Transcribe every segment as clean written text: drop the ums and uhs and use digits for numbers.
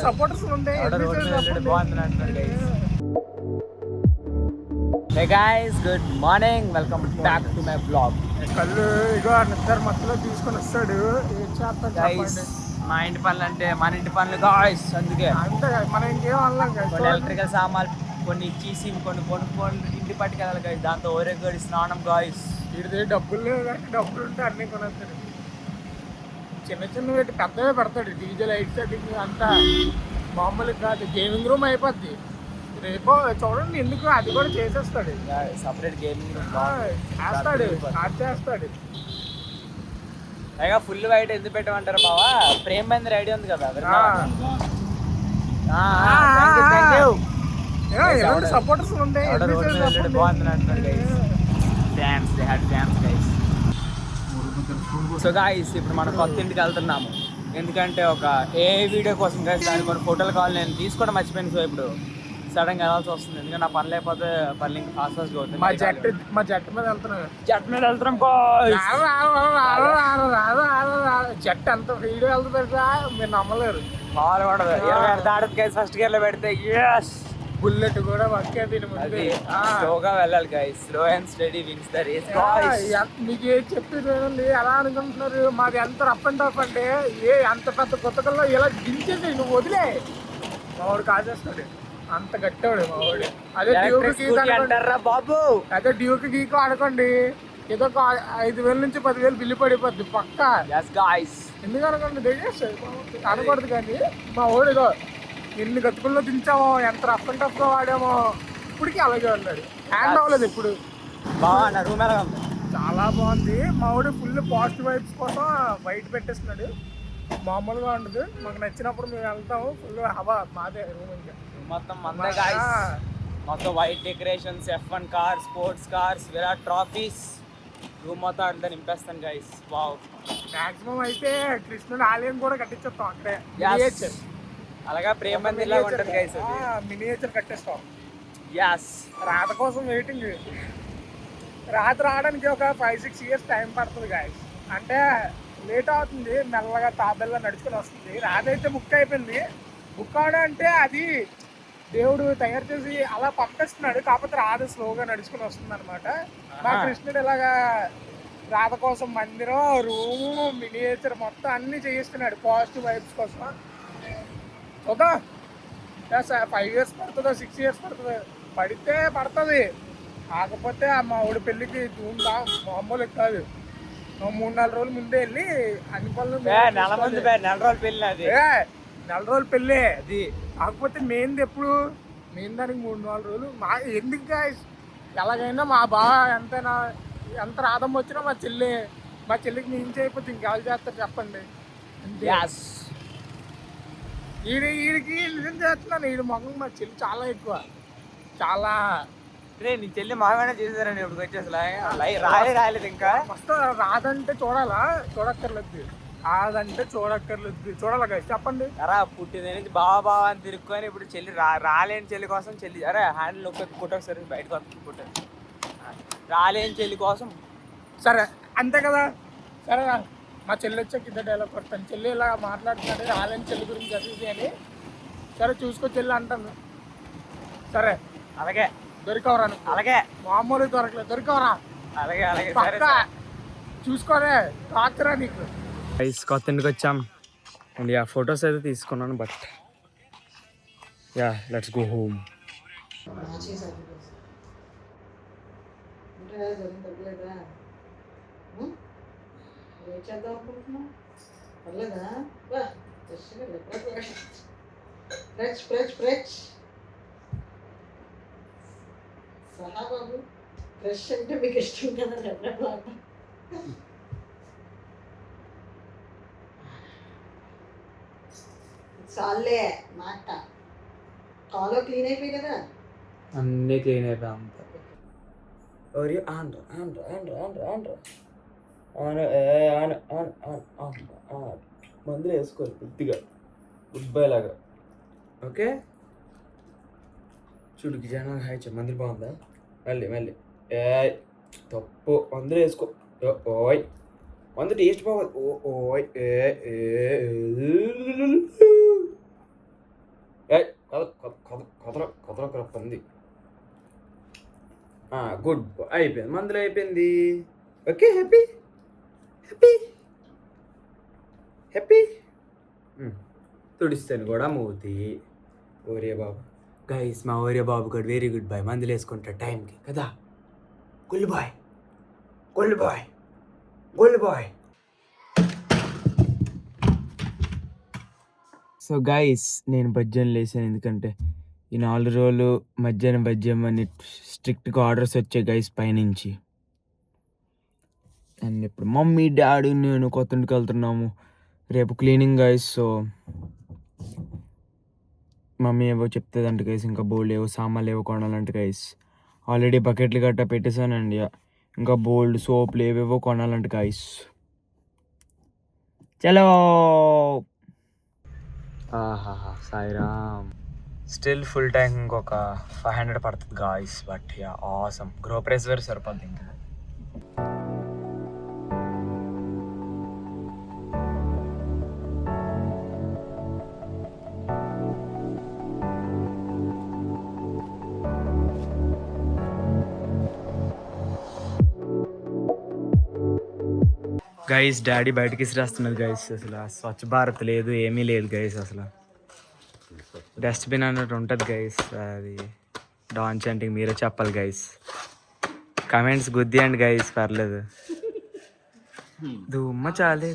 Supporters ఉంటాయి. Hey guys, good morning. Welcome back to my vlog. కళ్ళు ఇగో నిద్ర మధ్యలో తీసుకొని వస్తాడు. ఏం చేస్తాం Guys, మా ఇంటి పనులు అంటే మన ఇంటి పనులు గాయ్స్. అందుకే అంతే మనం ఇంకేం అనలేం కదా. కొన్ని ఎలక్ట్రికల్ సామాన్లు కొన్ని ఇచ్చేసి కొన్ని కొనుక్కొని ఇంటి పట్టుకెళ్ళాలి గాయస్. దాంతో ఓరేగడి స్నానం గాయస్. వీడి డబ్బులు లేవు కానీ డబ్బులు ఉంటే అన్నీ కొనేస్తాడు. చిన్న చిన్న పెట్టి పెద్దవే పెడతాడు. డీజే లైట్ సెట్టింగ్ అంతా మామూలు కాదు. గేమింగ్ రూమ్ అయిపోద్ది. రేపు చూడండి ఎందుకు అది కూడా చేసేస్తాడు. సపరేట్ గేమింగ్ చేస్తాడు చేస్తాడు. పైగా ఫుల్ వైట్ ఎందుకు పెట్టమంటారు బావా? ప్రేమ్ బందర్ ఐడియా ఉంది కదా. సపోర్టర్స్ ఉంటాయి. సో గాయ్స్ ఇప్పుడు మనం కొత్త ఇంటికి వెళ్తున్నాము. ఎందుకంటే ఒక ఏ వీడియో కోసం గాయ్స్ దాని కొన్ని ఫోటోలు కావాలి. నేను తీసుకోవడం మర్చిపోయాను. సో ఇప్పుడు సడన్గా వెళ్ళాల్సి వస్తుంది. ఎందుకంటే నా పని లేకపోతే పని ఇంకా ఫాస్ట్ ఫాస్ట్గా అవుతుంది. మా జట్టు మీద వెళ్తున్నాం. జట్టు అంత వీడియో వెళ్తుందా మీరు నమ్మలేరు. మామూలు పడదు. దాడదు గైస్. ఫస్ట్ గేర్ లో పెడితే బుల్లెట్ కూడా వక్కే దీని ముందు. స్లోగా వెళ్ళాలి guys. Slow and steady wins the race. మీకు ఏం చెప్పేది ఎలా అనుకుంటున్నారు? మాది ఎంత రఫ్ అండ్ టఫ్ అంటే అంత పెద్ద కొత్తకల్లో ఇలా దించేసి నువ్వు వదిలే మా వాడు కాజేస్తాడు. అంత గట్టాడు మా వాడు. అదే అంటారా బాబు. అదే డ్యూక్ గీకు ఆడుకోండి. ఏదో 5,000 నుంచి 10,000 బిల్లు పడిపోద్ది పక్క. ఎందుకు అనుకోండి అనకూడదు. కానీ మా వాడు ఇదో ఎన్ని గతుకుల్లో దించామో, ఎంత రఫ్ అండ్ టఫ్ గా వాడామో ఇప్పటికీ అలాగే ఉన్నాడు. హ్యాండ్ అవ్వలేదు ఇప్పుడు. చాలా బాగుంది. మా వాడు ఫుల్ పాజిటివ్ వైబ్స్ కోసం బయట పెట్టేస్తున్నాడు. మామూలుగా ఉండదు. మాకు నచ్చినప్పుడు మేము వెళ్తాము. ఫుల్ హవా మాదే రూమ్. ఇంకా మొత్తం మందే గాయ్స్. మొత్తం white decorations, F1 car, sports cars, Virat trophies. Room మొత్తం అంతా నింపేస్తాను గాయ్స్. వావ్. మాక్సిమం అయితే కృష్ణుడు ఆలయం కూడా కట్టించేస్తాం అక్కడే. అలాగా ప్రేమ మందిర్లా ఉంటుంది గైస్. మినియేచర్ కట్టేస్తాం. యాస్. రాత కోసం వెయిటింగ్. రాత రావడానికి ఒక 5-6 ఇయర్స్ టైం పడుతుంది గాయస్. అంటే లేట్ అవుతుంది. మెల్లగా తాబెల్లా నడుచుకుని వస్తుంది. రాత అయితే బుక్ అయిపోయింది. బుక్ అవడం అంటే అది దేవుడు తయారు చేసి అలా పంపిస్తున్నాడు. కాకపోతే రాత స్లోగా నడుచుకుని వస్తుంది అనమాట. మా కృష్ణుడు ఇలాగా రాత కోసం మందిరం, రూము, మినియేచర్ మొత్తం అన్ని చేయిస్తున్నాడు పాజిటివ్ వైబ్స్ కోసం. చూద్దాం 5 ఇయర్స్ పడుతుందో 6 ఇయర్స్ పడుతుందో. పడితే పడుతుంది. కాకపోతే మా ఊడి పెళ్ళికి ధూమ్దా మామూలు కాదు. 3-4 రోజుల ముందే వెళ్ళి అన్ని పనులు. నెల రోజులు పెళ్ళి. అది నెల రోజులు పెళ్ళి అది. కాకపోతే మెయిన్ది ఎప్పుడు మెయిన్ దానికి 3-4 రోజులు. మా ఎందుకు ఎలాగైనా మా బావ ఎంత రాధం వచ్చినా మా చెల్లికి మేము చేయకపోతే ఇంకెవరు చేస్తారు చెప్పండి. వీడికి నిజం చేస్తున్నాను. వీడి మొహం మా చెల్లి చాలా ఎక్కువ. చాలా నీ చెల్లి మాగానే చేశారని ఇప్పుడు వచ్చేసి రాలేదు. ఇంకా వస్తా. రాదంటే చూడక్కర్లేదు. రాదంటే చూడాలి కదా చెప్పండి. అరా పుట్టిన నుంచి బాబా అని తిరుక్కొని ఇప్పుడు చెల్లి రాలేని చెల్లి కోసం చెల్లి అరే హ్యాండిల్ కుట్టొకసారి బయటకు వస్తుంది కుట్ట. రాలేని చెల్లి కోసం సరే అంతే కదా. సరే మా చెల్లి వచ్చాక ఇద్దరు డైలాగ్ కొడతాను. చెల్లి ఇలా మాట్లాడుతున్నాడు రాలేని చెల్లి గురించి చదివింది అని. సరే చూసుకో చెల్లి అంటాను. సరే అలాగే దొరికవరా. అలాగే మామూలు దొరకలేదు. దొరికవరా. అలాగే పక్క చూసుకోరే తాకురా నీకు. కొత్త ఇంటికి వచ్చాం. అండ్ ఫొటోస్ అయితే తీసుకున్నాను. But let's go home. సహాబాబు ఫ్రెష్ అంటే మీకు ఇష్టం కదా. రెడ్రబ్లాగా చాలే మాట. కాలో క్లీన్ అయిపోయి కదా. అన్నీ క్లీన్ అయిపోయాం. మందులు వేసుకోవాలి కొద్దిగా గుడ్బాయ్. ఓకే చూడుకి జనం హాయ్ మందులు బాగుందా. మళ్ళీ తప్పు మందులు వేసుకో. ఓయ్ మందు టేస్ట్ బాగుంది. ఓయ్ కదలకర పంది. Good boy. అయిపోయింది, మందులు అయిపోయింది. Okay, happy happy happy. తుడిస్తాను కూడా మూతి. ఓరే బాబు గైస్, మా ఓరే బాబు కూడా వెరీ గుడ్ బాయ్. మందులు వేసుకుంటాడు టైంకి కదా. Good boy good boy good boy. So guys, నేను బజ్జీని లేసాను ఎందుకంటే ఈ 4 రోజులు మధ్యాహ్నం బజ్జీం అని స్ట్రిక్ట్గా ఆర్డర్స్ వచ్చాయి గైస్ పైనుంచి. అండ్ ఇప్పుడు మమ్మీ డాడీ నేను కొత్తింటికి వెళ్తున్నాము. రేపు క్లీనింగ్ గైస్. సో మమ్మీ ఏవో చెప్తుందంట గైస్, ఇంకా బోల్డ్ ఏవో సామాన్లు ఏవో కొనాలంట గైస్. ఆల్రెడీ బకెట్లు గట్టా పెట్టేశానండి. ఇంకా బోల్డ్ సోప్లు ఏవేవో కొనాలంట గైస్. చలో. ఆహాహా సాయిరామ్. స్టిల్ ఫుల్ ట్యాంక్ ఇంకొక 500 పడుతుంది guys. But yeah awesome. Grow press వేరు సరిపోద్ది ఇంకా. గైస్ డాడీ బయటకి ఇసిరేస్తున్నారు గైస్. అసలు స్వచ్ఛ భారత్ లేదు, ఏమీ లేదు గైస్. అసలు డస్ట్బిన్ అన్నట్టు ఉంటుంది గైస్. అది డాన్ చంటింగ్ మీరే చెప్పాలి గైస్. కమెంట్స్ గుద్దియండి గైస్, పర్లేదు. దుమ్మ చాలే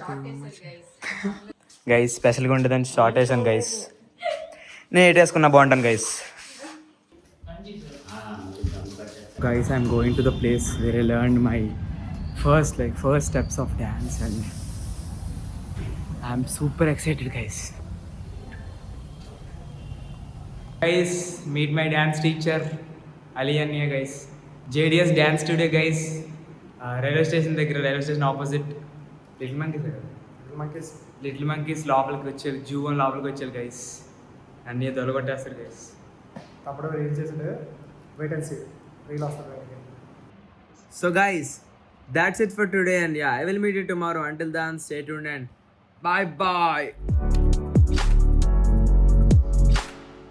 గైస్. స్పెషల్గా ఉండేదని షార్ట్ వేసాను గైస్. నేను ఎయిట్ వేసుకున్నా బాగుంటాను guys. Guys, I'm going to the place where I learned my first steps of dance, and I'm super excited guys. Meet my dance teacher Ali Anya guys. JDS dance studio guys. Railway station opposite Little Monkeys లోపలికి వచ్చారు. Zoo అని లోపలికి వచ్చారు guys. అన్నీ దొరకొట్టేస్తారు guys. తప్పుడు reel చేసాడు. Wait and see reel వస్తుంది. So guys, that's it for today, and yeah, I will meet you tomorrow. Until then, stay tuned and bye bye.